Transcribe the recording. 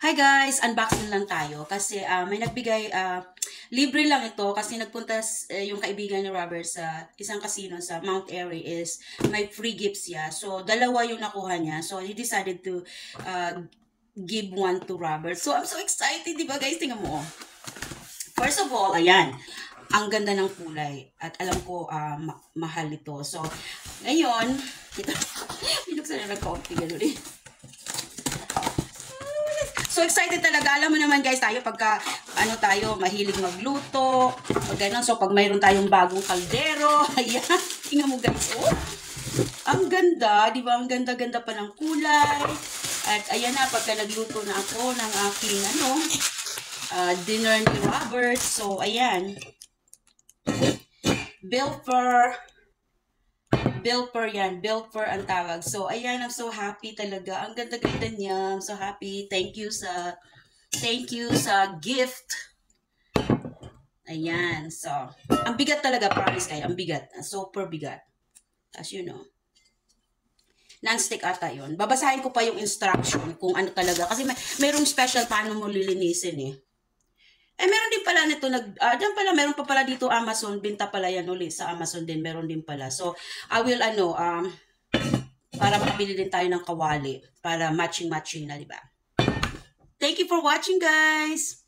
Hi guys! Unboxing lang tayo kasi may nagbigay, libre lang ito kasi nagpunta yung kaibigan ni Robert sa isang casino sa Mount Airy is may free gifts siya. So, dalawa yung nakuha niya. So, he decided to give one to Robert. So, I'm so excited, di ba guys? Tingnan mo. First of all, ayan. Ang ganda ng kulay. At alam ko, mahal ito. So, ngayon, ito, binuksan na ng coffee, gano'n eh. So excited talaga. Alam mo naman guys, tayo pagka tayo mahilig magluto, o gano'n. So pag mayroon tayong bagong kaldero, ayan, tingnan mo guys, oh. Ang ganda, di ba? Ang ganda-ganda pa ng kulay. At ayan na, pagka nagluto na ako ng aking dinner ni Robert. So ayan. Bilper yan. Bilper ang tawag. So, ayan, I'm so happy talaga. Ang ganda-ganda niya. I'm so happy. Thank you sa gift. Ayan. So, ang bigat talaga, promise kayo. Ang bigat. Super bigat. As you know. Non-stick ata yun. Babasahin ko pa yung instruction kung ano talaga. Kasi mayroong special paano mo lilinisin eh. Meron din pala nito, diyan pala, meron pa pala dito Amazon, binta pala yan ulit sa Amazon din, meron din pala. So, I will, para makabili din tayo ng kawali, para matching-matching na, di ba? Thank you for watching, guys!